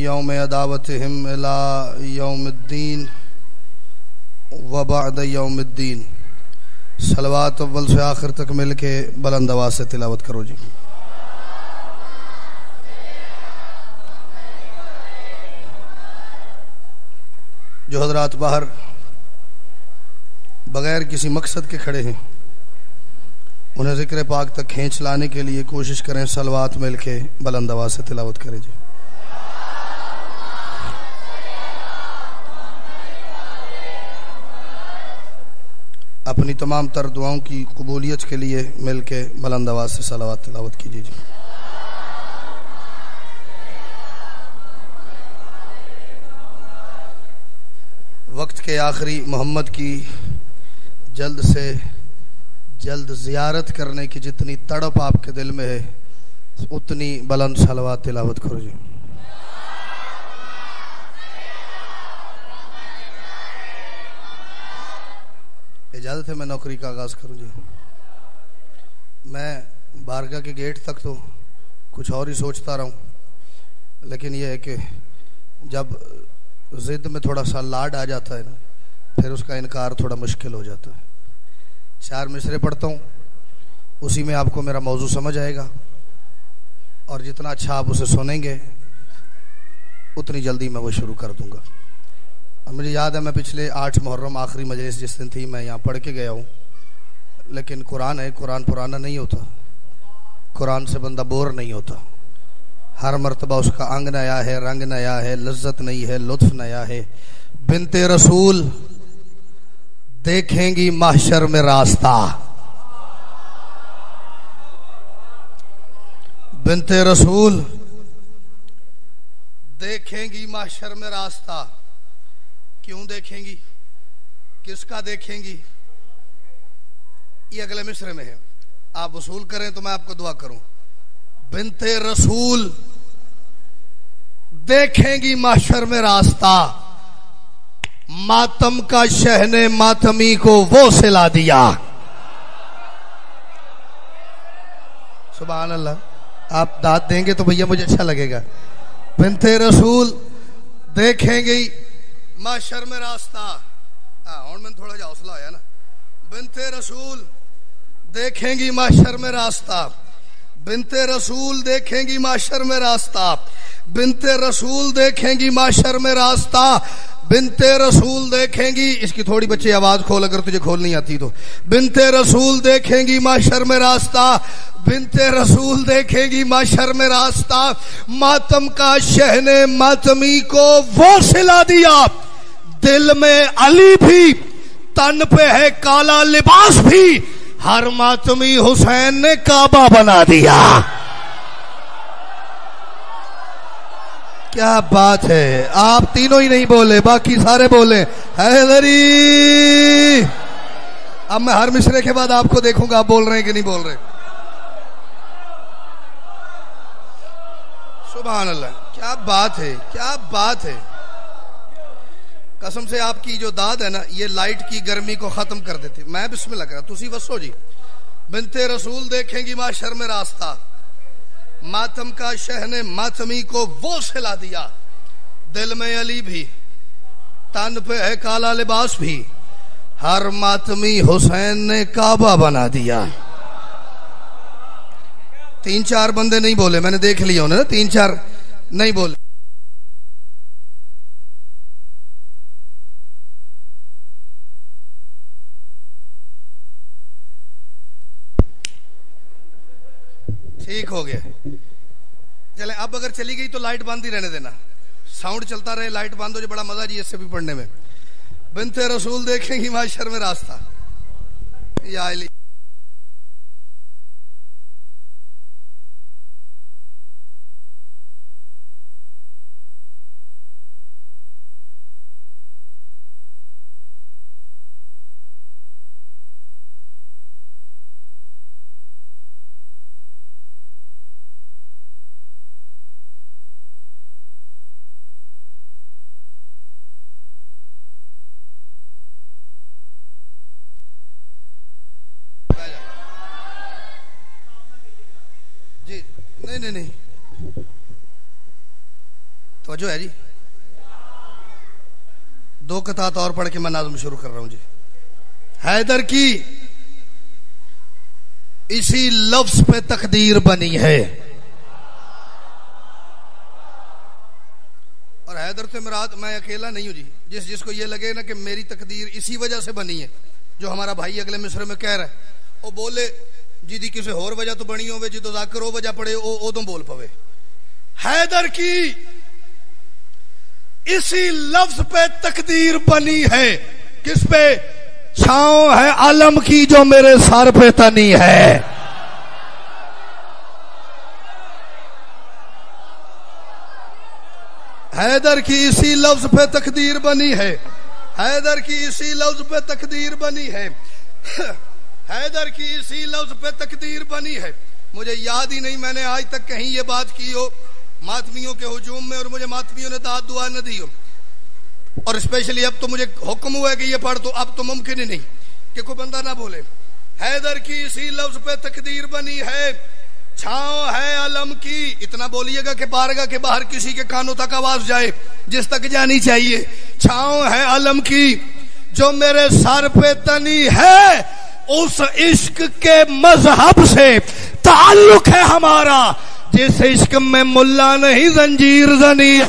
یوم عداوتہم الی یوم الدین و بعد یوم الدین۔ صلوات اول سے آخر تک مل کے بلند آواز سے تلاوت کرو جی۔ جو حضرات باہر بغیر کسی مقصد کے کھڑے ہیں انہیں ذکر پاک تک کھینچ لانے کے لیے کوشش کریں، صلوات مل کے بلند آواز سے تلاوت کریں جی۔ اپنی تمام تر دعاؤں کی قبولیت کے لیے مل کے بلند آواز سے صلوات تلاوت کیجیے جی۔ وقت کے آخری محمد کی جلد سے جلد زیارت کرنے کی جتنی تڑپ آپ کے دل میں ہے اتنی بلند صلوات تلاوت کرو جی۔ اجازت ہے میں نوکری کا آغاز کروں جی۔ میں بارگاہ کے گیٹ تک تو کچھ اور ہی سوچتا رہا ہوں، لیکن یہ ہے کہ جب ضد میں تھوڑا سا لاڈ آ جاتا ہے نا پھر اس کا انکار تھوڑا مشکل ہو جاتا ہے۔ 4 مصرے پڑھتا ہوں، اسی میں آپ کو میرا موضوع سمجھ آئے گا، اور جتنا اچھا آپ اسے سنیں گے اتنی جلدی میں وہ شروع کر دوں گا۔ مجھے یاد ہے میں پچھلے 8 محرم آخری مجلس جس دن تھی میں یہاں پڑھ کے گیا ہوں، لیکن قرآن ہے، قرآن پرانا نہیں ہوتا، قرآن سے بندہ بور نہیں ہوتا، ہر مرتبہ اس کا انگ نیا ہے، رنگ نیا ہے، لذت نئی ہے، لطف نیا ہے۔ بنت رسول دیکھیں گی محشر میں راستہ، بنت رسول دیکھیں گی محشر میں راستہ۔ کیوں دیکھیں گی؟ کس کا دیکھیں گی؟ یہ اگلے مصرے میں ہے، آپ وصول کریں تو میں آپ کو دعا کروں۔ بنت رسول دیکھیں گی محشر میں راستہ، ماتم کا شہن ماتمی کو وہ سلا دیا۔ سبحان اللہ، آپ داد دیں گے تو بھیا مجھے اچھا لگے گا۔ بنت رسول دیکھیں گی محشر میں راستہ، اور میں تھوڑا جا حوصلہ آیا نا۔ بنت رسول دیکھیں گی محشر میں راستہ، بنت رسول دیکھیں گی محشر میں راستہ، بنت رسول دیکھیں گی محشر میں راستہ، بنت رسول دیکھیں گی۔ اس کی تھوڑی بچے آواز کھول اگر تجھے کھول نہیں آتی تو۔ بنت رسول دیکھیں گی محشر میں راستہ، بنت رسول دیکھیں گی محشر میں راستہ، ماتم کا شہن ماتمی کو وہ سلا دیا۔ دل میں علی بھی، تن پہ ہے کالا لباس بھی، ہر ماتمی حسین نے کعبہ بنا دیا۔ کیا بات ہے، آپ تینوں ہی نہیں بولے باقی سارے بولے حیدری۔ اب میں ہر مصرے کے بعد آپ کو دیکھوں گا آپ بول رہے ہیں کہ نہیں بول رہے۔ سبحان اللہ، کیا بات ہے، کیا بات ہے۔ قسم سے آپ کی جو داد ہے نا یہ لائٹ کی گرمی کو ختم کر دیتی۔ میں بسم اللہ کرا، تسی وسو جی۔ بنت رسول دیکھیں گی محشر میں راستہ، ماتم کا شہن ماتمی کو وہ سلا دیا۔ دل میں علی بھی، تن پہ ہے کالا لباس بھی، ہر ماتمی حسین نے کعبہ بنا دیا۔ 3-4 بندے نہیں بولے، میں نے دیکھ لیا انہیں نا، 3-4 نہیں بولے۔ ٹھیک ہو گیا، چلیں اب اگر چلی گئی تو لائٹ بند ہی رہنے دینا، ساؤنڈ چلتا رہے، لائٹ بند ہو جائے بڑا مزہ جی اس سے بھی پڑھنے میں۔ بنت رسول دیکھیں گی محشر میں راستہ، یا علی۔ توجہ ہے جی. دو قطعات اور پڑھ کے میں نظم شروع کر رہا ہوں جی. حیدر کی اسی لفظ پہ تقدیر بنی ہے. اور حیدر سے مراد میں اکیلا نہیں ہوں جی. جس کو یہ لگے نا کہ میری تقدیر اسی وجہ سے بنی ہے جو ہمارا بھائی اگلے مصرے میں کہہ رہا ہے, وہ بولے جی دی کسی اور وجہ تو بنی ہوئے, جی تو ذاکر ہو وجہ پڑے او تو بول پوے. حیدر کی اسی لفظ پہ تقدیر بنی ہے. کس پہ؟ چھاؤں ہے علم کی جو میرے سر پہ تنی ہے. حیدر کی اسی لفظ پہ تقدیر بنی ہے. حیدر کی اسی لفظ پہ تقدیر بنی ہے. حیدر کی اسی لفظ پہ تقدیر بنی ہے. مجھے یاد ہی نہیں میں نے آج تک کہیں یہ بات کی ہو ماتمیوں کے ہجوم میں, اور مجھے ماتمیوں نے داد دعا نہ دی ہو. اور اسپیشلی اب تو مجھے حکم ہوا ہے کہ یہ پڑھ, تو اب تو ممکن ہی نہیں کہ کوئی بندہ نہ بولے. حیدر کی اسی لفظ پہ تقدیر بنی ہے. چھاؤں ہے علم کی. اتنا بولیے گا کہ بارگاہ کے باہر کسی کے کانوں تک آواز جائے جس تک جانی چاہیے. چھاؤں ہے علم کی جو میرے سر پہ تنی ہے. اس عشق کے مذہب سے تعلق ہے ہمارا جس عشق میں ملا نہیں زنجیر زنی.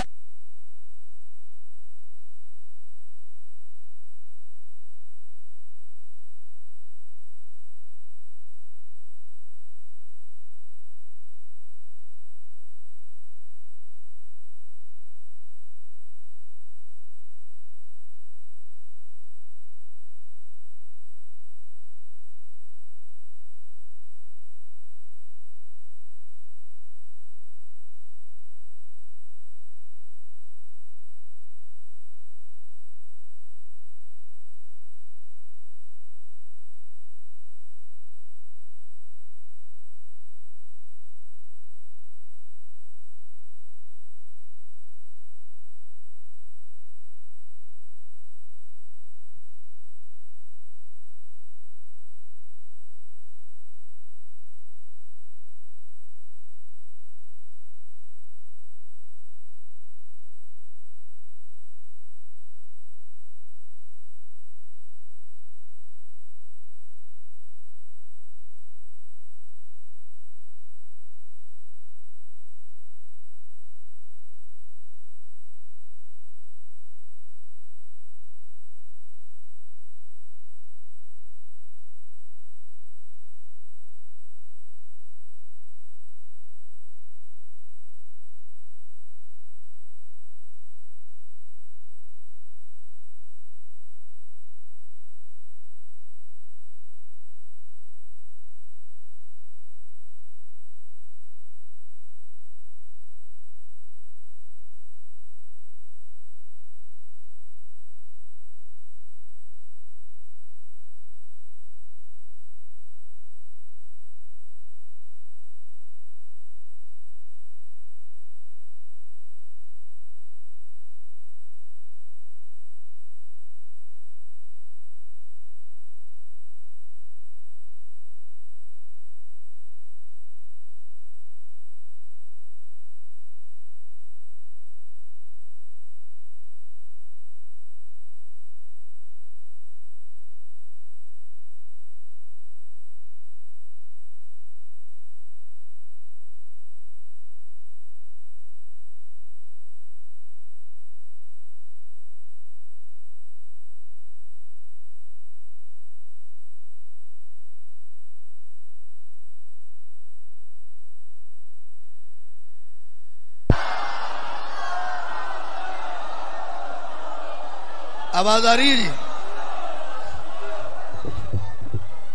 آواز آ رہی ہے جی؟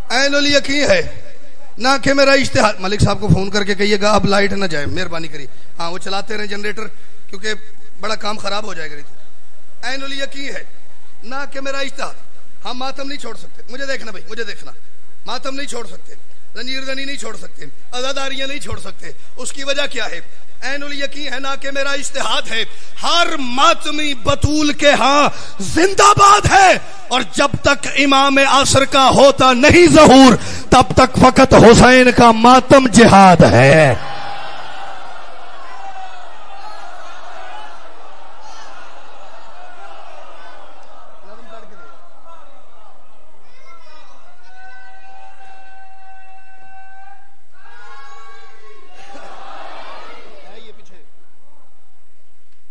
عین الیقین ہے نہ کہ میرا اشتہار. ملک صاحب کو فون کر کے کہیے گا اب لائٹ نہ جائے, مہربانی کریے. ہاں وہ چلاتے رہے جنریٹر کیونکہ بڑا کام خراب ہو جائے گا. عین الیقین ہے نہ کہ میرا اشتہار. ہم ماتم نہیں چھوڑ سکتے. مجھے دیکھنا بھائی, مجھے دیکھنا. ماتم نہیں چھوڑ سکتے, زنجیر زنی نہیں چھوڑ سکتے, عزاداریاں نہیں چھوڑ سکتے. اس کی وجہ کیا ہے؟ عین الیقین ہے نہ کہ میرا اجتہاد ہے. ہر ماتمی بطول کے ہاں زندہ باد ہے, اور جب تک امام عصر کا ہوتا نہیں ظہور تب تک فقط حسین کا ماتم جہاد ہے.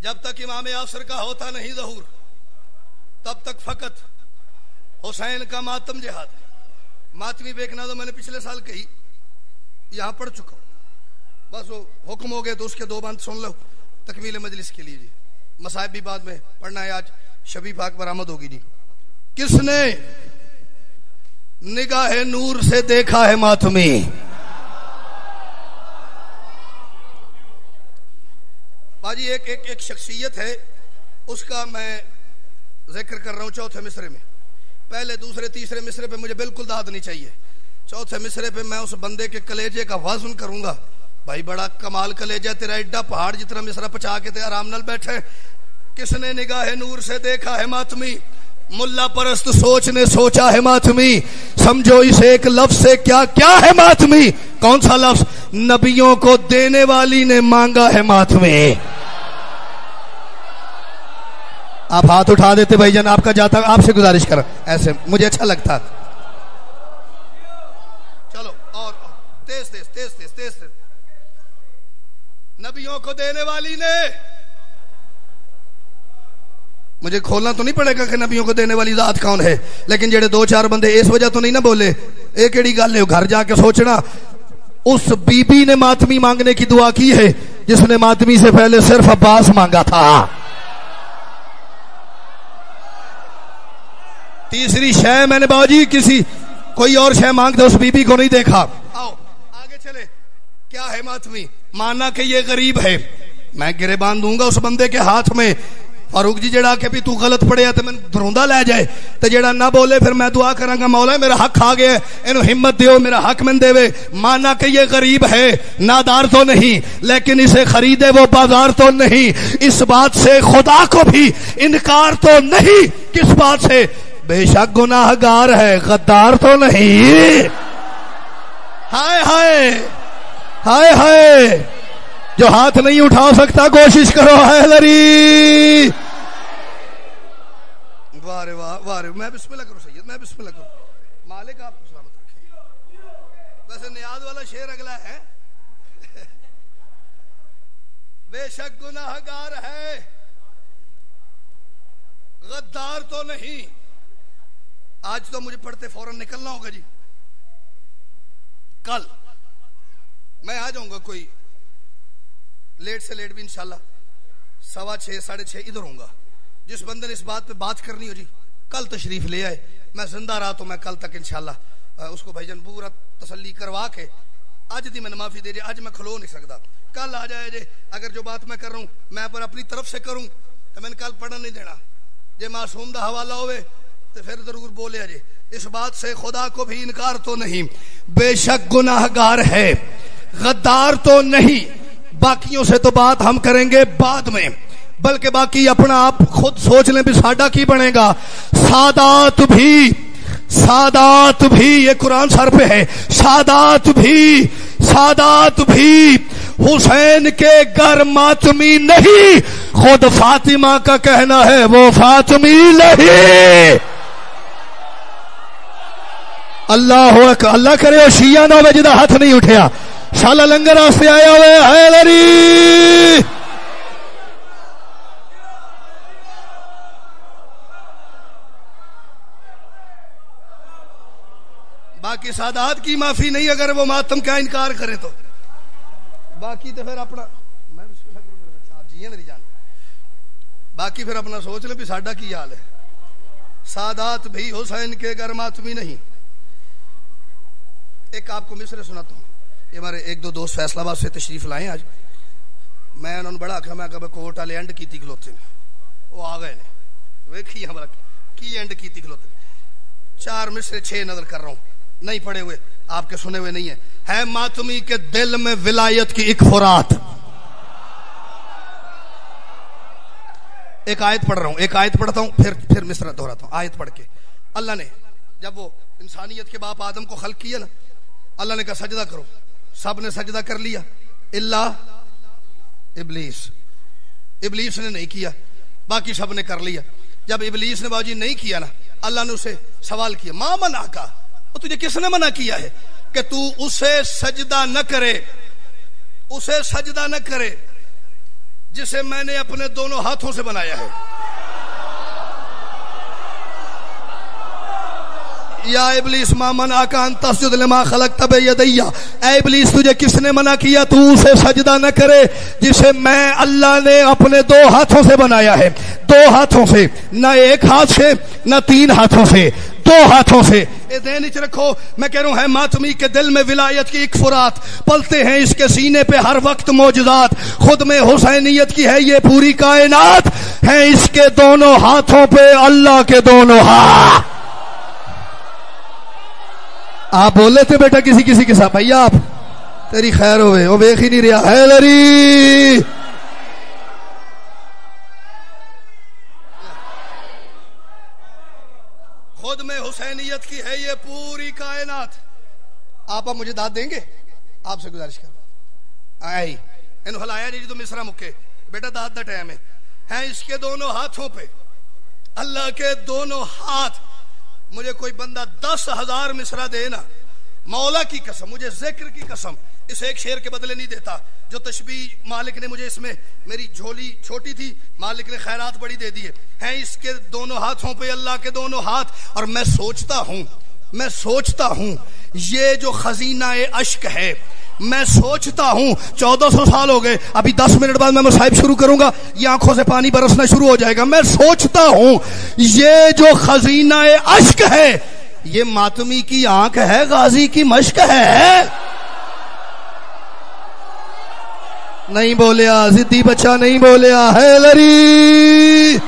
جب تک امام یاسر کا ہوتا نہیں ظہور تب تک فقط حسین کا ماتم جہاد. ماتمی بیکنا تو میں نے پچھلے سال کہی یہاں پڑھ چکا ہوں. بس وہ حکم ہو گئے تو اس کے 2 بند سن لو تکمیل مجلس کے لیے جی. مصائب بھی بعد میں پڑھنا ہے. آج شبی پاک برآمد ہوگی جی. کس نے نگاہ نور سے دیکھا ہے ماتمی؟ باجی ایک شخصیت ہے, اس کا میں ذکر کر رہا ہوں چوتھے مصرے میں. پہلے دوسرے تیسرے مصرے پہ مجھے بالکل داد نہیں چاہیے. چوتھے مصرے پہ میں اس بندے کے کلیجے کا وزن کروں گا. بھائی بڑا کمال کلیجہ تیرا, ایڈا پہاڑ جتنا مصرا پچا کے تے آرام نال بیٹھے. کس نے نگاہ نور سے دیکھا ہے ماتمی؟ ملا پرست سوچ نے سوچا ہے ماتمی. سمجھو اس ایک لفظ سے کیا کیا ہے ماتمی. کون سا لفظ؟ نبیوں کو دینے والی نے مانگا ہے ماتمی. آپ ہاتھ اٹھا دیتے بھائی جان, آپ کا جاتا, آپ سے گزارش کر, ایسے مجھے اچھا لگتا. چلو اور تیز تیز تیز تیز تیز تیز. نبیوں کو دینے والی نے, مجھے کھولنا تو نہیں پڑے گا کہ نبیوں کو دینے والی ذات کون ہے, لیکن جڑے 2-4 بندے اس وجہ تو نہیں نہ بولے. ایک کیڑی گل ہے, گھر جا کے سوچنا. اس بی بی نے ماتمی مانگنے کی دعا کی ہے جس نے ماتمی سے پہلے صرف عباس مانگا تھا. تیسری شے میں نے باجی کسی کوئی اور شے مانگتا اس بی بی کو نہیں دیکھا. آؤ آگے چلے. کیا ہے ماتمی؟ مانا کہ یہ غریب ہے, میں گریبان دوں گا اس بندے کے ہاتھ میں. فاروق جی جڑا کہ بھی تو غلط پڑھیا تے میں دھروندا لے جائے, تے جڑا نہ بولے پھر میں دعا کراں گا مولا میرا حق آ گیا, اینو ہمت دیو, میرا حق من دیوے. مانا کہ یہ غریب ہے, نادار تو نہیں, لیکن اسے خریدے وہ بازار تو نہیں. اس بات سے خدا کو بھی انکار تو نہیں. کس بات سے؟ بے شک گناہ گار ہے, غدار تو نہیں. ہائے ہائے ہائے ہائے. جو ہاتھ نہیں اٹھا سکتا کوشش کرو. ہے لری واہ واہ واہ. میں بسم اللہ کروں سید, میں بسم اللہ کروں. مالک آپ کو سلامت رکھے. ویسے نیاز والا شعر اگلا ہے. بے شک گناہ گار ہے, غدار تو نہیں. آج تو مجھے پڑھتے فوراً نکلنا ہوگا جی. کل میں آ جاؤں گا, کوئی لیٹ سے لیٹ بھی انشاءاللہ 6:15 6:30 ادھر ہوں گا. جس بندے نے اس بات پہ بات کرنی ہو جی کل تشریف لے آئے. میں زندہ رہا تو میں کل تک انشاءاللہ اس کو بھائی جان پورا تسلی کروا کے اج دی میں معافی دے جی. اج میں کھلو نہیں سکتا, کل آ جائے جی. اگر جو بات میں کر رہا ہوں میں پر اپنی طرف سے کروں تو میں نے کل پڑھن نہیں دینا. جی معصوم دا حوالہ ہوئے تو پھر ضرور بولے جی. اس بات سے خدا کو بھی انکار تو نہیں. بے شک گناہ گار ہے, غدار تو نہیں. باقیوں سے تو بات ہم کریں گے بعد میں, بلکہ باقی اپنا آپ خود سوچ لیں بھی ساڈا کی بنے گا. سادات بھی یہ قرآن سر پہ ہے. سادات بھی حسین کے گھر ماتمی نہیں, خود فاطمہ کا کہنا ہے وہ فاطمی نہیں. اللہ کرے شیعہ نہ ہوئے جدا ہاتھ نہیں اٹھیا. شالا لنگر واسطے آیا ہوئے ہے لری. باقی سادات کی معافی نہیں اگر وہ ماتم کا انکار کرے تو. باقی تو پھر اپنا جی میری جان, باقی پھر اپنا سوچ لیں بھی ساڈا کی حال ہے. سادات بھی حسین کے گھر ماتمی نہیں. ایک آپ کو مصرے سناتا ہوں. یہ ہمارے 1-2 دوست فیصلہ آباد سے تشریف لائے آج. میں انہوں نے بڑا آخیا, میں کہا کوٹ والے اینڈ کیتی کھلوتے نے, وہ آ گئے نے ویکھی ہمارا کی اینڈ کیتی کھلوتے. 4 مصرے 6 نظر کر رہا ہوں, نہیں پڑھے ہوئے آپ کے سنے ہوئے نہیں ہیں. ہے ماتمی کے دل میں ولایت کی ایک فرات. ایک آیت پڑھ رہا ہوں, ایک آیت پڑھتا ہوں پھر مصرع دہراتا ہوں. آیت پڑھ کے اللہ نے جب وہ انسانیت کے باپ آدم کو خلق کیا نا, اللہ نے کہا سجدہ کرو. سب نے سجدہ کر لیا الا ابلیس. ابلیس نے نہیں کیا, باقی سب نے کر لیا. جب ابلیس نے باجی نہیں کیا نا, اللہ نے اسے سوال کیا, ماں منع کا, تجھے کس نے منع کیا ہے کہ تو اسے سجدہ نہ کرے, اسے سجدہ نہ کرے جسے میں نے اپنے دونوں ہاتھوں سے بنایا ہے. یا ابلیس ما منعک ان تسجد لما خلقت بیدی، اے ابلیس تجھے کس نے منع کیا تو اسے سجدہ نہ کرے جسے میں اللہ نے اپنے دو ہاتھوں سے بنایا ہے. دو ہاتھوں سے، نہ ایک ہاتھ سے نہ تین ہاتھوں سے، دو ہاتھوں سے. اے دین اچ رکھو، میں کہہ رہا ہوں ہے ماتمی کے دل میں ولایت کی ایک فرات پلتے ہیں، اس کے سینے پہ ہر وقت معجزات. خود میں حسینیت کی ہے یہ پوری کائنات، ہے اس کے دونوں ہاتھوں پہ اللہ کے دونوں ہاتھ. آپ بول رہے تھے بیٹا کسی کے ساتھ، بھائی آپ تیری خیر ہوئے، وہ ویکھ ہی نہیں رہا ہے لری. خود میں حسینیت کی ہے یہ پوری کائنات. آپ مجھے داد دیں گے؟ آپ سے گزارش کر آئی انہوں ہلایا جی تو مصرا مکے بیٹا داد دا ٹائم ہے اس کے دونوں ہاتھوں پہ اللہ کے دونوں ہاتھ. مجھے کوئی بندہ 10,000 مصرا دے نا، مولا کی قسم، مجھے ذکر کی قسم، اس ایک شعر کے بدلے نہیں دیتا. جو تشبیہ مالک نے مجھے اس میں، میری جھولی چھوٹی تھی، مالک نے خیرات بڑی دے دی ہے اس کے دونوں ہاتھوں پہ اللہ کے دونوں ہاتھ. اور میں سوچتا ہوں یہ جو خزینہ اشک ہے، میں سوچتا ہوں 1400 سال ہو گئے، ابھی 10 منٹ بعد میں مصائب شروع کروں گا، یہ آنکھوں سے پانی برسنا شروع ہو جائے گا. میں سوچتا ہوں یہ جو خزینہ اشک ہے یہ ماتمی کی آنکھ ہے، غازی کی مشق ہے. نہیں بولیا زدی بچہ، نہیں بولیا ہے لری.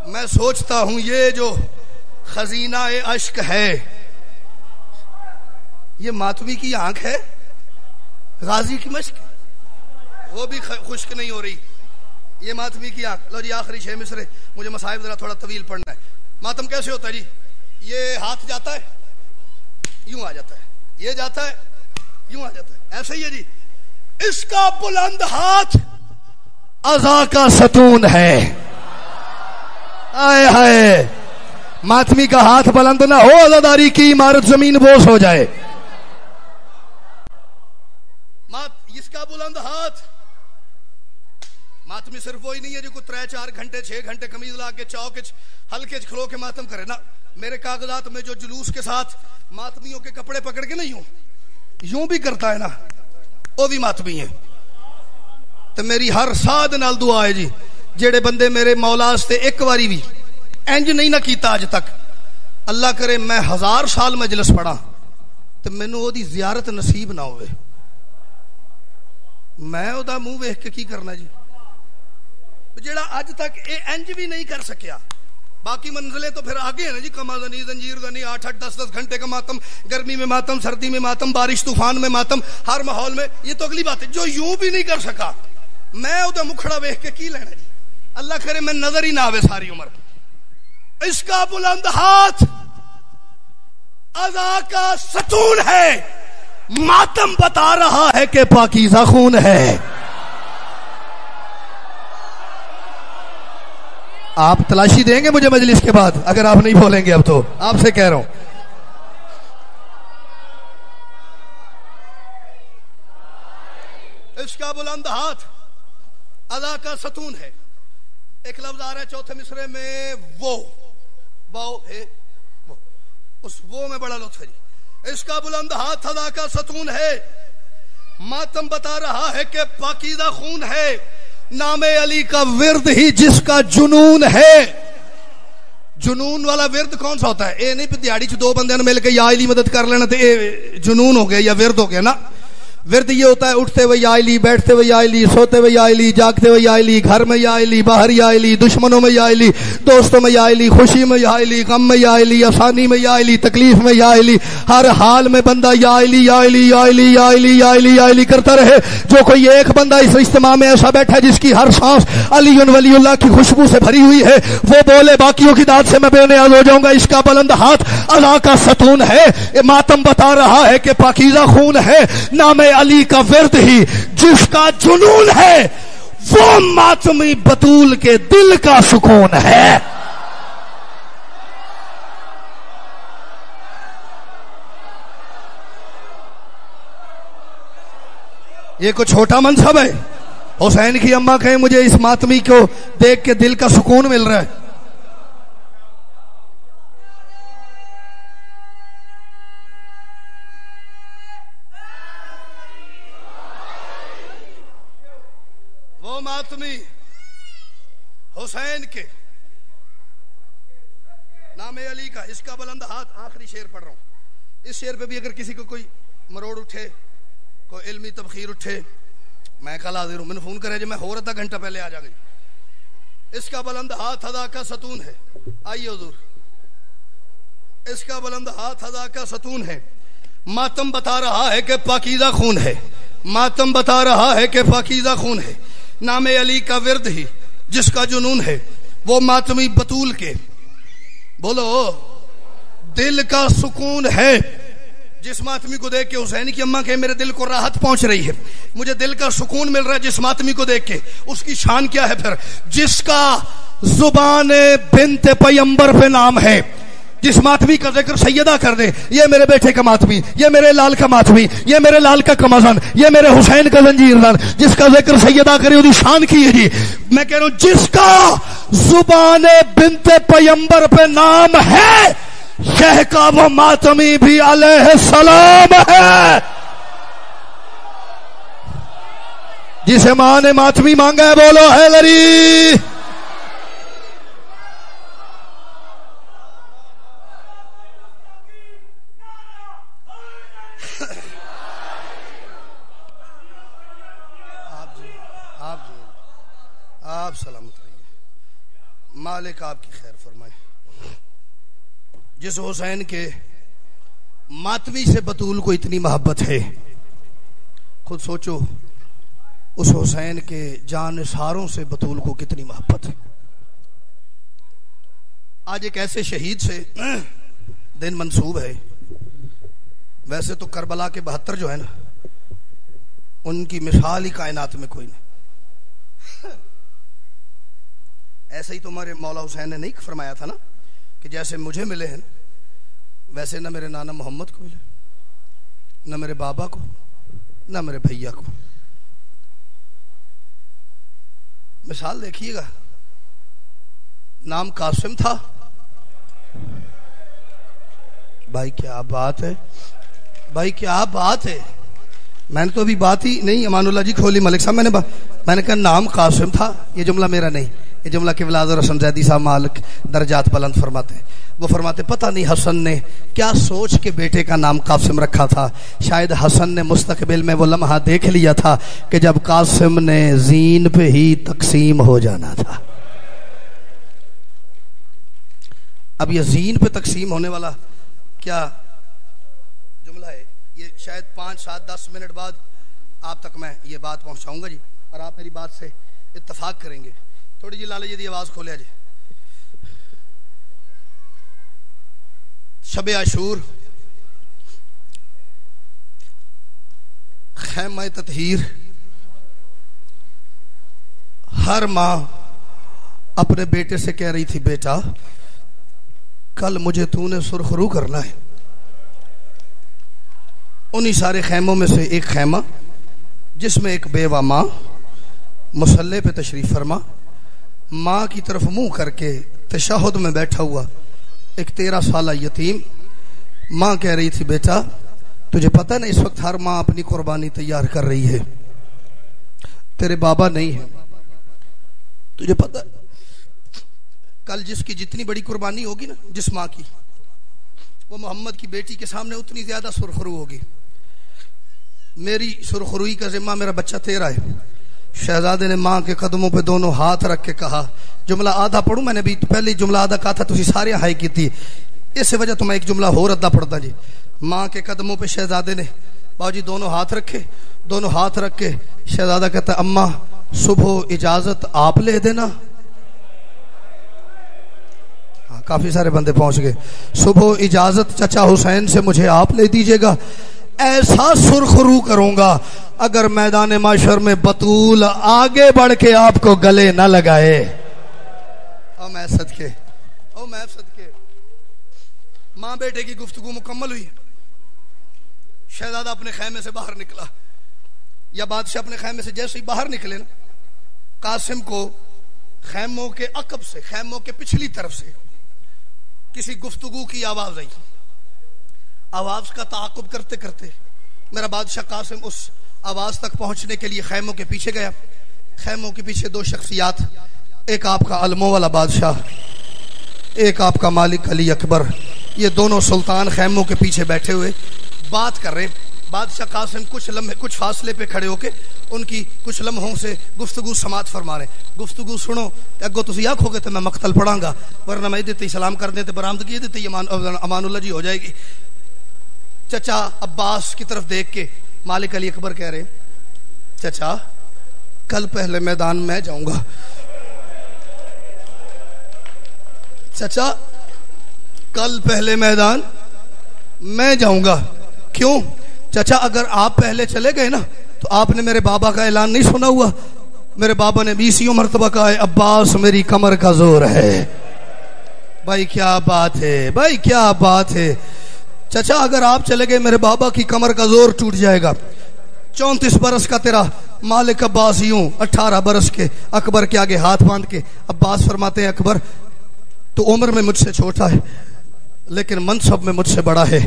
میں سوچتا ہوں یہ جو خزینہ اشک ہے یہ ماتمی کی آنکھ ہے، غازی کی مشق، وہ بھی خشک نہیں ہو رہی، یہ ماتمی کی آنکھ. لو جی آخری 6 مصرے، مجھے مصائب ذرا تھوڑا طویل پڑھنا ہے. ماتم کیسے ہوتا ہے جی؟ یہ ہاتھ جاتا ہے یوں آ جاتا ہے، یہ جاتا ہے یوں آ جاتا ہے، ایسے ہی ہے جی. اس کا بلند ہاتھ عزا کا ستون ہے. آئے ہائے، ماتمی کا ہاتھ بلند نہ ہو، عزاداری کی عمارت زمین بوس ہو جائے. اس کا بلند ہاتھ. ماتمی صرف وہی نہیں ہے جو کو 3-4 گھنٹے 6 گھنٹے قمیض لا کے چوک ہلکے کھلو کے ماتم کرے نا. میرے کاغذات میں جو جلوس کے ساتھ ماتمیوں کے کپڑے پکڑ کے نا یوں بھی کرتا ہے نا، وہ بھی ماتمی ہے. تو میری ہر ساتھ نال دعا ہے جی، جیڑے بندے میرے مولا سے ایک واری بھی انج نہیں نہ کیتا اج تک، اللہ کرے میں 1000 سال مجلس پڑھا تو مینوں او دی زیارت نصیب نہ ہوئے. میں او دا منہ ویکھ کے کی کرنا جی؟ جیڑا اج تک اے انج بھی نہیں کر سکیا. باقی منزلیں تو پھر آگے ہیں نا جی، کمازنی زنجیر زنی 8-8 10-10 گھنٹے کا ماتم، گرمی میں ماتم، سردی میں ماتم، بارش طوفان میں ماتم، ہر ماحول میں. یہ تو اگلی بات ہے جو یوں بھی نہیں کر سکا. میں او دا مکھڑا ویکھ کے کی لینا جی؟ اللہ کرے میں نظر ہی نہ آوے ساری عمر. اس کا بلند ہاتھ عزا کا ستون ہے، ماتم بتا رہا ہے کہ پاکیزہ خون ہے. آپ تلاشی دیں گے مجھے مجلس کے بعد اگر آپ نہیں بولیں گے؟ اب تو آپ سے کہہ رہا ہوں. اس کا بلند ہاتھ عزا کا ستون ہے. ایک لفظ آ رہا ہے چوتھے مصرے میں، وہ ہے، اس وہ میں بڑا لطف ہے جی. اس کا بلند ہاتھ عزا کا ستون ہے، ماتم بتا رہا ہے کہ پاکیزہ خون ہے. نام علی کا ورد ہی جس کا جنون ہے. جنون والا ورد کون سا ہوتا ہے؟ اے نہیں پہ دیہڑی چ 2 بندے نے مل کے یا علی مدد کر لینا تو اے جنون ہو گیا یا ورد ہو گیا نا. ورد یہ ہوتا ہے اٹھتے ہوئے یا علی، بیٹھتے ہوئے یا علی، سوتے ہوئے یا علی، جاگتے ہوئے یا علی، گھر میں یا علی، باہر یا علی، دشمنوں میں یا علی، دوستوں میں یا علی، خوشی میں یا علی، غم میں یا علی، آسانی میں یا علی، تکلیف میں یا علی. ہر حال میں بندہ یا علی یا علی یا علی یا علی یا علی یا علی کرتا رہے. جو کوئی ایک بندہ اس اجتماع میں ایسا بیٹھا ہے جس کی ہر سانس علی ولی اللہ کی خوشبو سے بھری ہوئی ہے، وہ بولے باقیوں کی داد سے میں بے نیاز ہو جاؤں گا. اس کا بلند ہاتھ علا کا ستون ہے، ماتم بتا رہا ہے کہ پاکیزہ خون ہے. نام علی کا ورد ہی جس کا جنون ہے، وہ ماتمی بطول کے دل کا سکون ہے. یہ کوئی چھوٹا منصب ہے؟ حسین کی اماں کہیں مجھے اس ماتمی کو دیکھ کے دل کا سکون مل رہا ہے. وہ ماتمی حسین کے نام علی کا، اس کا بلند ہاتھ. آخری شعر پڑھ رہا ہوں. اس شعر پہ بھی اگر کسی کو کوئی مروڑ اٹھے، کوئی علمی تبخیر اٹھے، میں کل حاضر ہوں. میں نے فون کرا جب میں اور آدھا گھنٹہ پہلے آ جا گئی. اس کا بلند ہاتھ ادا کا ستون ہے. آئیے حضور. اس کا بلند ہاتھ ادا کا ستون ہے. ماتم بتا رہا ہے کہ پاکیزہ خون ہے. ماتم بتا رہا ہے کہ پاکیزہ خون ہے. نام علی کا ورد ہی جس کا جنون ہے، وہ ماتمی بطول کے بولو دل کا سکون ہے. جس ماتمی کو دیکھ کے حسین کی اماں کہ میرے دل کو راحت پہنچ رہی ہے، مجھے دل کا سکون مل رہا ہے جس ماتمی کو دیکھ کے، اس کی شان کیا ہے پھر؟ جس کا زبان بنت پیمبر پہ نام ہے. جس ماتمی کا ذکر سیدہ کر دے، یہ میرے بیٹے کا ماتمی، یہ میرے لال کا ماتمی، یہ میرے لال کا کمازن، یہ میرے حسین کا زنجیر زن، جس کا ذکر سیدہ کرے اس شان کی ہے جی. میں کہہ رہا ہوں جس کا زبان بنت پیمبر پہ نام ہے، شہ کا وہ ماتمی بھی علیہ السلام ہے. جسے ماں نے ماتمی مانگا ہے بولو حیدری. آپ سلامت رہیے، مالک آپ کی خیر فرمائے. جس حسین کے ماتمی سے بطول کو اتنی محبت ہے، خود سوچو اس حسین کے جانثاروں سے بطول کو کتنی محبت ہے. آج ایک ایسے شہید سے دن منسوب ہے. ویسے تو کربلا کے 72 جو ہے نا، ان کی مثال ہی کائنات میں کوئی نہیں. ایسے ہی تو ہمارے مولا حسین نے نہیں فرمایا تھا نا کہ جیسے مجھے ملے ہیں ویسے نہ میرے نانا محمد کو ملے، نہ میرے بابا کو، نہ میرے بھیا کو. مثال دیکھیے گا. نام قاسم تھا. بھائی کیا بات ہے، بھائی کیا بات ہے. میں نے تو ابھی بات ہی نہیں امان اللہ جی کھولی ملک صاحب. میں نے کہا نام قاسم تھا. یہ جملہ میرا نہیں، یہ جملہ کہ ولاد حسن زیدی صاحب مالک درجات بلند فرماتے ہیں. وہ فرماتے پتہ نہیں حسن نے کیا سوچ کے بیٹے کا نام قاسم رکھا تھا. شاید حسن نے مستقبل میں وہ لمحہ دیکھ لیا تھا کہ جب قاسم نے زین پہ ہی تقسیم ہو جانا تھا. اب یہ زین پہ تقسیم ہونے والا کیا جملہ ہے، یہ شاید 5 7 10 منٹ بعد آپ تک میں یہ بات پہنچاؤں گا جی، اور آپ میری بات سے اتفاق کریں گے. تھوڑی جی لالے جی دی آواز کھولے جی. شب عاشور، خیمہ تطہیر. ہر ماں اپنے بیٹے سے کہہ رہی تھی بیٹا کل مجھے تو نے سرخرو کرنا ہے. انہی سارے خیموں میں سے ایک خیمہ جس میں ایک بیوہ ماں مصلی پہ تشریف فرما، ماں کی طرف منہ کر کے تشہد میں بیٹھا ہوا ایک 13 سالہ یتیم. ماں کہہ رہی تھی بیٹا تجھے پتہ نا اس وقت ہر ماں اپنی قربانی تیار کر رہی ہے، تیرے بابا نہیں ہے. تجھے پتہ کل جس کی جتنی بڑی قربانی ہوگی نا جس ماں کی، وہ محمد کی بیٹی کے سامنے اتنی زیادہ سرخرو ہوگی. میری سرخروئی کا ذمہ میرا بچہ تیرا ہے. شہزادے نے ماں کے قدموں پہ دونوں ہاتھ رکھ کے کہا، جملہ آدھا پڑھوں، میں نے بھی پہلے جملہ آدھا کہا تھا تسی سارے ہائی کی تھی، اس وجہ تو میں ایک جملہ ہو ردا پڑھتا جی. ماں کے قدموں پہ شہزادے نے باؤ جی دونوں ہاتھ رکھے. دونوں ہاتھ رکھ کے شہزادہ کہتا ہے اماں صبح اجازت آپ لے دینا. ہاں کافی سارے بندے پہنچ گئے. صبح اجازت چچا حسین سے مجھے آپ لے دیجئے گا، ایسا سرخرو کروں گا اگر میدان معاشر میں بطول آگے بڑھ کے آپ کو گلے نہ لگائے. او میں صدقے، او میں صدقے. ماں بیٹے کی گفتگو مکمل ہوئی. شہزادہ اپنے خیمے سے باہر نکلا. یا بادشاہ اپنے خیمے سے جیسے ہی باہر نکلے نا، قاسم کو خیموں کے عقب سے، خیموں کے پچھلی طرف سے کسی گفتگو کی آواز آئی. آواز کا تعاقب کرتے کرتے میرا بادشاہ قاسم اس آواز تک پہنچنے کے لیے خیموں کے پیچھے گیا. خیموں کے پیچھے دو شخصیات، ایک آپ کا علموں والا بادشاہ، ایک آپ کا مالک علی اکبر. یہ دونوں سلطان خیموں کے پیچھے بیٹھے ہوئے بات کر رہے. بادشاہ قاسم کچھ فاصلے پہ کھڑے ہو کے ان کی کچھ لمحوں سے گفتگو سماعت فرما رہے. گفتگو سنو اگو تسی آکھو گے تو میں مقتل پڑھاں گا، ورنہ میں دیتے سلام کر دیتے برآمدگی دیتے امان اللہ جی ہو جائے گی. چچا عباس کی طرف دیکھ کے مالک علی اکبر کہہ رہے چچا کل پہلے میدان میں جاؤں گا. چچا کل پہلے میدان میں جاؤں گا. کیوں چچا؟ اگر آپ پہلے چلے گئے نا تو آپ نے میرے بابا کا اعلان نہیں سنا ہوا؟ میرے بابا نے 20 مرتبہ کہا ہے عباس میری کمر کا زور ہے. بھائی کیا بات ہے، بھائی کیا بات ہے. چچا اگر آپ چلے گئے میرے بابا کی کمر کا زور ٹوٹ جائے گا. 34 برس کا تیرا مالک عباس یوں 18 برس کے اکبر کے آگے ہاتھ باندھ کے عباس فرماتے ہیں اکبر تو عمر میں مجھ سے چھوٹا ہے لیکن منصب میں مجھ سے بڑا ہے،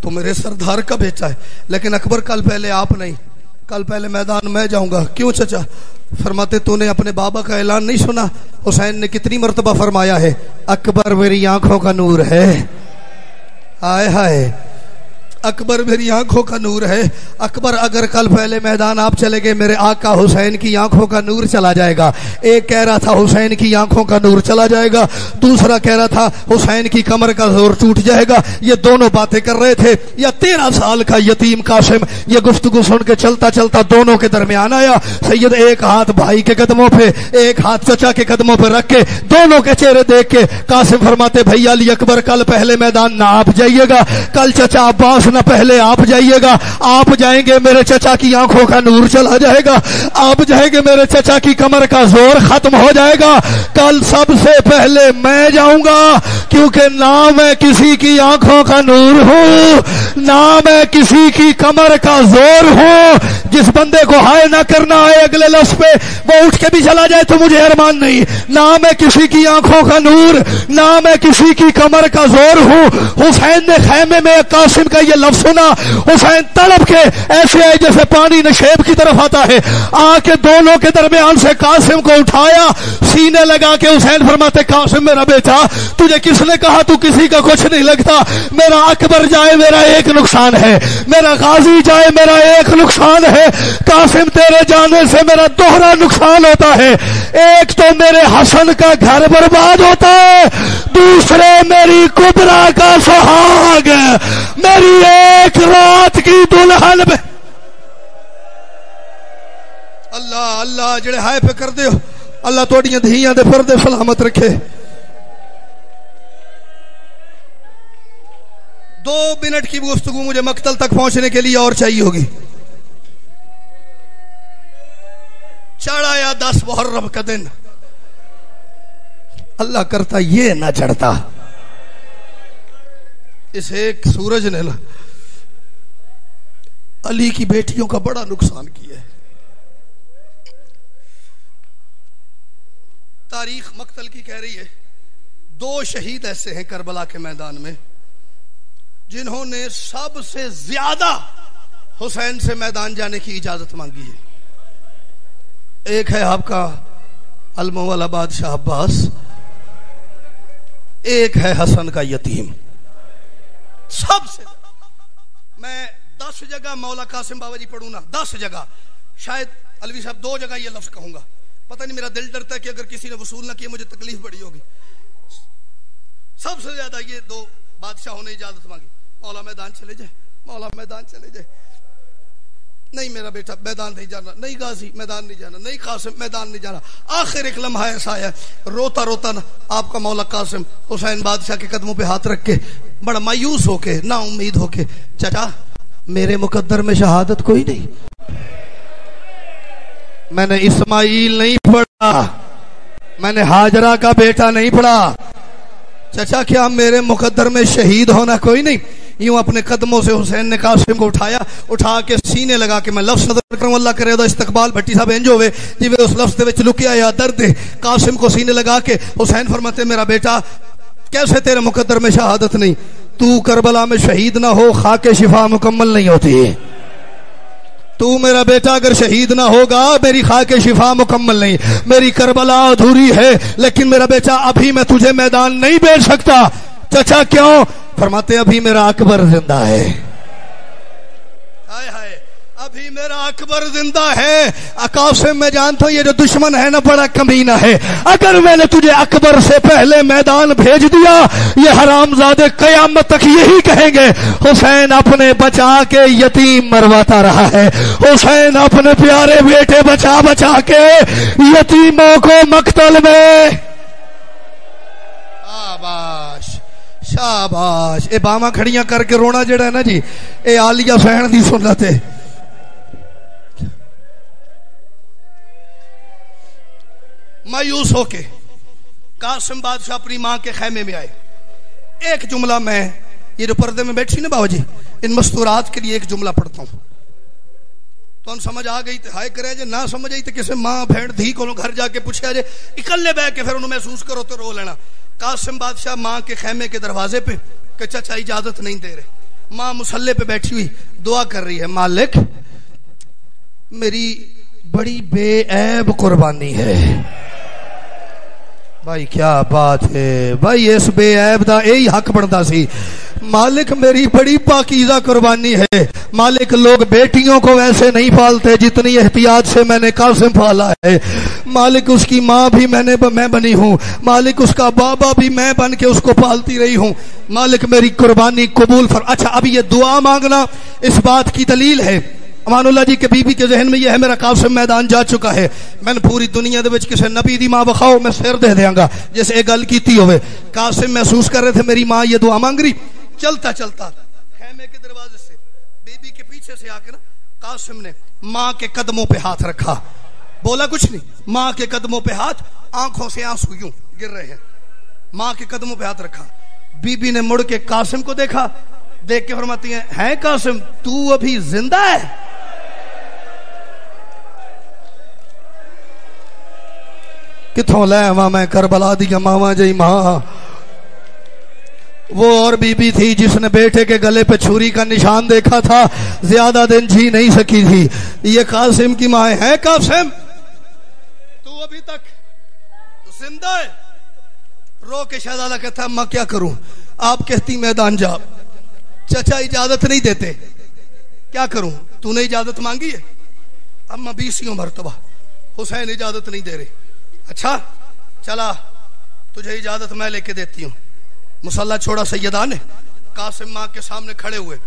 تو میرے سردار کا بیٹا ہے. لیکن اکبر کل پہلے آپ نہیں، کل پہلے میدان میں جاؤں گا. کیوں چچا؟ فرماتے تو نے اپنے بابا کا اعلان نہیں سنا؟ حسین نے کتنی مرتبہ فرمایا ہے اکبر میری آنکھوں کا نور ہے. ہائے ہائے اکبر میری آنکھوں کا نور ہے. اکبر اگر کل پہلے میدان آپ چلے گئے میرے آقا حسین کی آنکھوں کا نور چلا جائے گا. ایک کہہ رہا تھا حسین کی آنکھوں کا نور چلا جائے گا، دوسرا کہہ رہا تھا حسین کی کمر کا زور ٹوٹ جائے گا. یہ دونوں باتیں کر رہے تھے. یا 13 سال کا یتیم قاسم یہ گفتگو سن کے چلتا چلتا دونوں کے درمیان آیا. سید ایک ہاتھ بھائی کے قدموں پہ ایک ہاتھ چچا کے قدموں پہ رکھ کے دونوں کے چہرے دیکھ کے قاسم فرماتے بھائی علی اکبر کل پہلے میدان نہ آپ جائیے گا، کل چچا عباس نہ پہلے آپ جائیے گا. آپ جائیں گے میرے چچا کی آنکھوں کا نور چلا جائے گا، آپ جائیں گے میرے چچا کی کمر کا زور ختم ہو جائے گا. کل سب سے پہلے میں جاؤں گا کیونکہ نہ میں کسی کی آنکھوں کا نور ہوں نہ میں کسی کی کمر کا زور ہوں. جس بندے کو ہائے نہ کرنا آئے اگلے لفظ پہ وہ اٹھ کے بھی چلا جائے تو مجھے ارمان نہیں. نہ میں کسی کی آنکھوں کا نور نہ میں کسی کی کمر کا زور ہوں. حسین نے خیمے میں قاسم کا یہ لفظ سنا. حسین تڑپ کے ایسے آئے جیسے پانی نشیب کی طرف آتا ہے، آ کے دونوں کے درمیان سے قاسم کو اٹھایا سینے لگا کے. حسین فرماتے قاسم میرا بیٹا تجھے کس نے کہا تو کسی کا کچھ نہیں لگتا؟ میرا اکبر جائے میرا ایک نقصان ہے، میرا غازی جائے میرا ایک نقصان ہے. قاسم تیرے جانے سے میرا دوہرا نقصان ہوتا ہے. ایک تو میرے حسن کا گھر برباد ہوتا ہے، دوسرے میری کبرا کا سہاگ، میری ایک رات کی دلہن میں. اللہ اللہ جڑے ہائے پہ کر دے اللہ توڑیاں دھیاں دے پردے سلامت رکھے. 2 منٹ کی گفتگو مجھے مقتل تک پہنچنے کے لیے اور چاہیے ہوگی. چڑھایا 10 محرم کا دن، اللہ کرتا یہ نہ چڑھتا. اس ایک سورج نے علی کی بیٹیوں کا بڑا نقصان کیا ہے. تاریخ مقتل کی کہہ رہی ہے 2 شہید ایسے ہیں کربلا کے میدان میں جنہوں نے سب سے زیادہ حسین سے میدان جانے کی اجازت مانگی ہے. ایک ہے آپ کا علموں والا بادشاہ عباس، ایک ہے حسن کا یتیم. سب سے میں 10 جگہ مولا قاسم بابا جی پڑھوں نا، 10 جگہ شاید علوی صاحب 2 جگہ یہ لفظ کہوں گا. پتہ نہیں میرا دل ڈرتا ہے کہ اگر کسی نے وصول نہ کیا مجھے تکلیف بڑی ہوگی. سب سے زیادہ یہ 2 بادشاہوں نے اجازت مانگی. مولا میدان چلے جائے، مولا میدان چلے جائے. نہیں میرا بیٹا میدان نہیں جانا، نہیں غازی میدان نہیں جانا، نہیں قاسم میدان نہیں جانا. آخر ایک لمحہ ایسا آیا روتا روتا نا آپ کا مولا قاسم حسین بادشاہ کے قدموں پہ ہاتھ رکھ کے بڑا مایوس ہو کے نا امید ہو کے چچا میرے مقدر میں شہادت کوئی نہیں، میں نے اسماعیل نہیں پڑھا، میں نے ہاجرہ کا بیٹا نہیں پڑھا. چچا کیا میرے مقدر میں شہید ہونا کوئی نہیں؟ یوں اپنے قدموں سے حسین نے قاسم کو اٹھا کے سینے لگا کے میں لفظ نظر کروں اللہ کرے دا استقبال بھٹی صاحب انج ہوئے جی اس لفظ دے وچ لکیا یا درد قاسم کو سینے لگا کے حسین فرماتے میرا بیٹا کیسے تیرے مقدر میں شہادت نہیں، تو کربلا میں شہید نہ ہو خاک شفا مکمل نہیں ہوتی، تو میرا بیٹا اگر شہید نہ ہوگا میری خاک شفا مکمل نہیں، میری کربلا ادھوری ہے، لیکن میرا بیٹا ابھی میں تجھے میدان نہیں بھیج سکتا۔ چچا کیوں؟ فرماتے ابھی میرا اکبر زندہ ہے، ہائے ہائے ابھی میرا اکبر زندہ ہے۔ قاسم میں جانتا ہوں یہ جو دشمن ہے نا بڑا کمینہ ہے، اگر میں نے تجھے اکبر سے پہلے میدان بھیج دیا یہ حرامزادے قیامت تک یہی کہیں گے حسین اپنے بچا کے یتیم مرواتا رہا ہے، حسین اپنے پیارے بیٹے بچا کے یتیموں کو مقتل میں۔ شاباش شاباش، اے باواں کھڑیاں کر کے رونا جڑا ہے نا جی اے عالیہ سہن دی سنت ہے۔ مایوس ہو کے قاسم بادشاہ اپنی ماں کے خیمے میں آئے۔ ایک جملہ میں یہ جو پردے میں بیٹھی نا بابا جی ان مستورات کے لیے ایک جملہ پڑھتا ہوں تو ان سمجھ آ گئی تے ہائے کرے جے نہ سمجھ آئی تے کسے ماں بہن دھی کو گھر جا کے پوچھا جے اکلے بہ کے پھر انہوں محسوس کرو تو رو لینا۔ قاسم بادشاہ ماں کے خیمے کے دروازے پہ کہ چچا اجازت نہیں دے رہے، ماں مصلے پہ بیٹھی ہوئی دعا کر رہی ہے مالک میری بڑی بے عیب قربانی ہے۔ بھائی کیا بات ہے بھائی، اس بے عیب دا یہی حق بنتا سی، مالک میری بڑی پاکیزہ قربانی ہے، مالک لوگ بیٹیوں کو ویسے نہیں پالتے جتنی احتیاط سے میں نے قاسم پالا ہے، مالک اس کی ماں بھی میں بنی ہوں، مالک اس کا بابا بھی میں بن کے اس کو پالتی رہی ہوں، مالک میری قربانی قبول اچھا اب یہ دعا مانگنا اس بات کی دلیل ہے امان اللہ جی کے بی بی کے ذہن میں یہ ہے میرا قاسم میدان جا چکا ہے، میں نے پوری دنیا دے وچ کسے نبی دی ماں بخاؤ میں سر دے دیاں گا جیسے ایک گل کیتی ہوئے۔ قاسم محسوس کر رہے تھے میری ماں یہ دعا مانگ رہی، چلتا خیمے کے دروازے سے بی بی کے پیچھے سے آ کے نا قاسم نے ماں کے قدموں پہ ہاتھ رکھا، بولا کچھ نہیں، ماں کے قدموں پہ ہاتھ، آنکھوں سے آنسو یوں گر رہے ہیں، ماں کے قدموں پہ ہاتھ رکھا، بی بی نے مڑ کے قاسم کو دیکھا، دیکھ کے فرماتی ہیں قاسم تو ابھی زندہ ہے؟ کتھوں لے ماں میں کربلا دیا ماما جی ماں، وہ اور بی بی تھی جس نے بیٹے کے گلے پہ چھری کا نشان دیکھا تھا، زیادہ دن جی نہیں سکی تھی، یہ قاسم کی ماں ہے۔ قاسم تو ابھی تک زندہ ہے؟ رو کے شہزادہ کہتا ماں کیا کروں، آپ کہتی میدان جا، چچا اجازت نہیں دیتے، کیا کروں، تو نے اجازت مانگی ہے، اما 20 مرتبہ، حسین اجازت نہیں دے رہے، اچھا چلا تجھے اجازت میں لے کے دیتی ہوں۔ مصلہ چھوڑا سیدہ نے، قاسم ماں کے سامنے کھڑے ہوئے،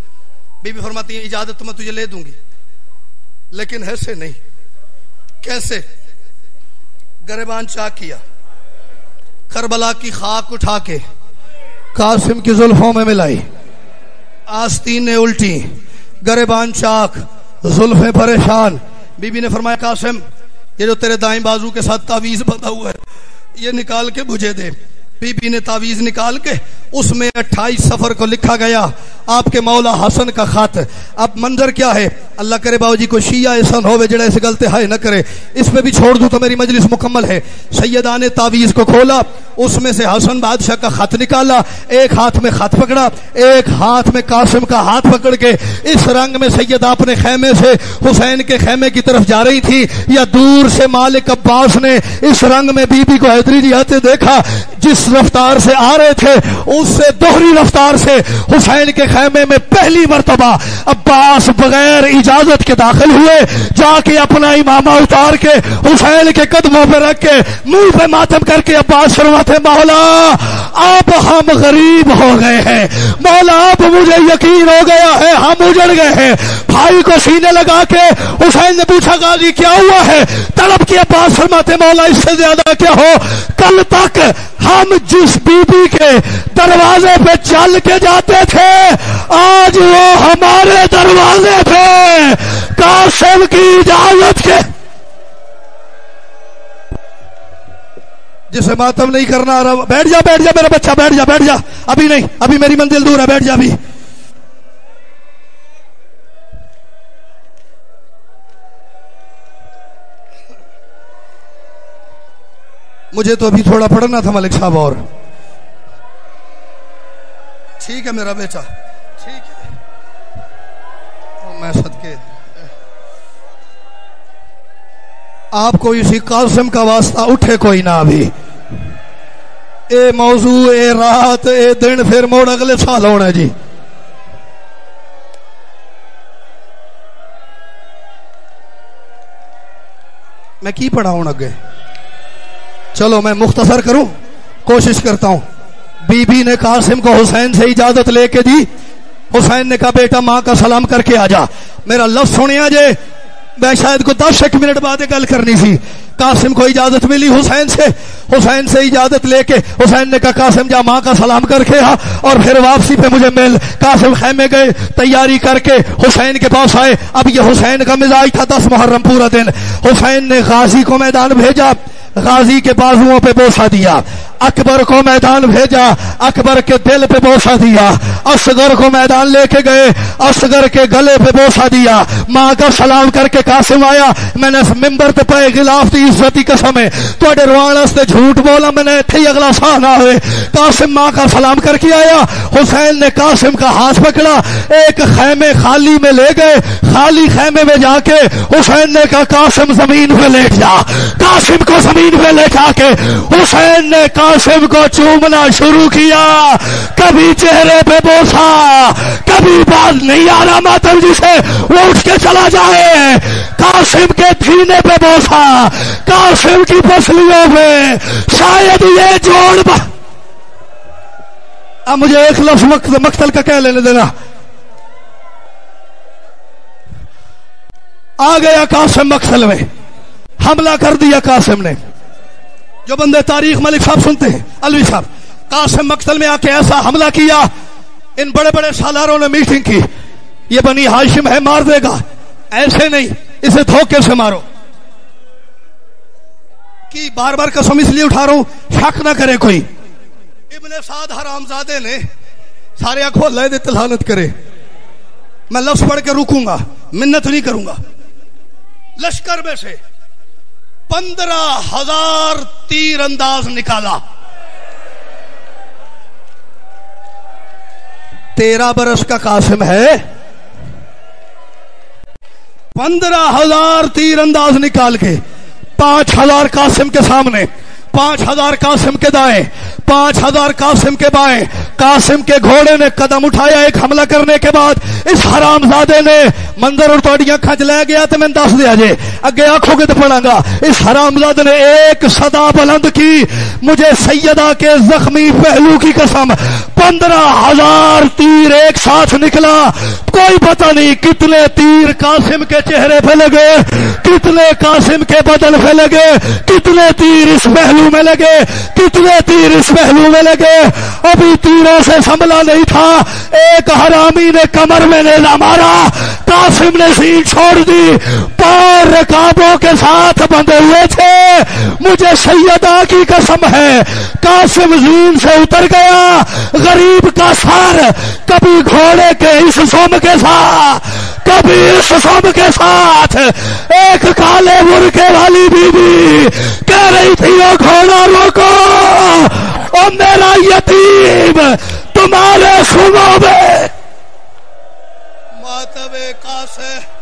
بی بی فرماتی ہیں اجازت میں تجھے لے دوں گی لیکن ایسے نہیں۔ کیسے؟ گریبان چاک کیا، کربلا کی خاک اٹھا کے قاسم کی زلفوں میں ملائی، آستینیں الٹی، گریبان چاک، زلفیں پریشان۔ بی بی نے فرمایا قاسم یہ جو تیرے دائیں بازو کے ساتھ تعویذ بندھا ہوا ہے یہ نکال کے مجھے دے۔ بی بی نے تعویذ نکال کے اس میں 28 صفر کو لکھا گیا آپ کے مولا حسن کا خط۔ اب منظر کیا ہے، اللہ کرے باو جی کو شیعہ ایسا ہوئے جڑا اس غلطے ہائے نہ کرے، اس میں بھی چھوڑ دوں تو میری مجلس مکمل ہے۔ سیدہ نے تعویذ کو کھولا، اس میں سے حسن بادشاہ کا خط نکالا، ایک ہاتھ میں خط پکڑا، ایک ہاتھ میں قاسم کا ہاتھ پکڑ کے اس رنگ میں سیدہ اپنے خیمے سے حسین کے خیمے کی طرف جا رہی تھی، یا دور سے مالک عباس نے اس رنگ میں بی بی کو حیدری جی آتے دیکھا، جس رفتار سے آ رہے تھے اس سے دوہری رفتار سے حسین کے خیمے میں پہلی مرتبہ عباس بغیر اجازت کے داخل ہوئے، جا کے اپنا امامہ اتار کے حسین کے قدموں پہ رکھ کے منہ پہ ماتم کر کے عباس فرماتے مولا اب ہم غریب ہو گئے ہیں، مولا اب مجھے یقین ہو گیا ہے ہم اجڑ گئے ہیں۔ بھائی کو سینے لگا کے حسین نے پوچھا غازی کیا ہوا ہے؟ طلب کی عباس فرماتے مولا اس سے زیادہ کیا ہو، کل تک ہم جس بی بی کے دروازے پہ چل کے جاتے تھے آج وہ ہمارے دروازے پہ قاسم کی اجازت کے جسے ماتم نہیں کرنا رہا، بیٹھ جا میرا بچہ، بیٹھ جا ابھی نہیں، ابھی میری منزل دور ہے، بیٹھ جا ابھی مجھے تو ابھی تھوڑا پڑھنا تھا ملک صاحب. اور ٹھیک ہے میرا بیٹا, ٹھیک ہے. میں صدقے آپ کو اسی قاسم کا واسطہ اٹھے کوئی نہ ابھی. اے موضوع اے رات اے دن پھر موڑ اگلے سال ہونا جی. میں کی پڑھاؤں اگے؟ چلو میں مختصر کروں, کوشش کرتا ہوں. بی بی نے قاسم کو حسین سے اجازت لے کے دی. حسین نے کہا بیٹا ماں کا سلام کر کے آ جا. میرا لفظ سنیا جے, میں شاید کو 10 منٹ بعد گل کرنی سی. قاسم کو اجازت ملی حسین سے. حسین سے اجازت لے کے حسین نے کہا قاسم جا ماں کا سلام کر کے آ اور پھر واپسی پہ مجھے مل. قاسم خیمے گئے, تیاری کر کے حسین کے پاس آئے. اب یہ حسین کا مزاج تھا 10 محرم پورا دن. حسین نے غازی کو میدان بھیجا, غازی کے بازوؤں پہ بوسہ دیا. اکبر کو میدان بھیجا, اکبر کے دل پہ بوسہ دیا. اصغر کو میدان لے کے گئے, اصغر کے گلے پہ بوسہ دیا. ماں کا سلام کر کے قاسم آیا. میں نے ممبر تے پائے غلاف دی عزتی قسم ہے تواڈے روان واسطے جھوٹ بولا, میں نے ایتھے ہی اگلا سا نہ ہوئے. قاسم ماں کا سلام کر کے آیا. حسین نے قاسم کا ہاتھ پکڑا, ایک خیمے خالی میں لے گئے. خالی خیمے میں جا کے حسین نے کہا قاسم زمین پہ لیٹ جا. قاسم کو زمین پہ لیٹا کے حسین نے قاسم کو چومنا شروع کیا. کبھی چہرے پہ بوسا, کبھی بات نہیں آ رہا ماتم جی سے وہ اٹھ کے چلا جائے. قاسم کے سینے پہ بوسا, قاسم کی پسلیوں پہ. شاید یہ جوڑ اب مجھے ایک لفظ مقتل کا کہہ لینے دینا. آ گیا قاسم مقتل میں, حملہ کر دیا قاسم نے. جو بندے تاریخ ملک صاحب سنتے ہیں, الوی صاحب, قاسم مقتل میں آ کے ایسا حملہ کیا. ان بڑے بڑے سالاروں نے میٹنگ کی, یہ بنی ہاشم ہے مار دے گا, ایسے نہیں اسے دھوکے سے مارو. کی بار بار قسم اس لیے اٹھا رہا ہوں شک نہ کرے کوئی. ابن سعد حرامزادے نے سارے آنکھوں لے دے تلانت کرے. میں لفظ پڑھ کے رکوں گا, منت نہیں کروں گا. لشکر میں سے 15,000 تیر انداز نکالا. 13 برس کا قاسم ہے. 15,000 تیر انداز نکال کے 5,000 قاسم کے سامنے, 5,000 قاسم کے دائیں, 5,000 قاسم کے بائیں. قاسم کے گھوڑے نے قدم اٹھایا ایک حملہ کرنے کے بعد. اس حرامزادے نے منظر اور توڑیاں کھج لے گیا تو میں دس دیا جے اگے آنکھوں کے تو پڑھاں گا. اس حرامزادے نے ایک صدا بلند کی, مجھے سیدہ کے زخمی پہلو کی قسم. 15,000 تیر ایک ساتھ نکلا. کوئی پتہ نہیں کتنے تیر قاسم کے چہرے پہ لگے, کتنے قاسم کے بدن پہ لگے, کتنے تیر اس پہلو میں لگے, کتنے تیر اس پہلو میں لگے. ابھی تیروں سے سنبھلا نہیں تھا, ایک حرامی نے کمر میں نیزہ مارا. قاسم نے سین چھوڑ دی, پار رکابوں کے ساتھ بندھے ہوئے تھے. مجھے سیدہ کی قسم ہے قاسم زین سے اتر گیا. غریب کا سر کبھی گھوڑے کے اس سم کے ساتھ, کبھی اس سم کے ساتھ. ایک کالے برقعے والی بی بی کہہ رہی تھی وہ گھوڑا روکو, او میرا یتیم تمہارے سنو میں. ماتب قاسم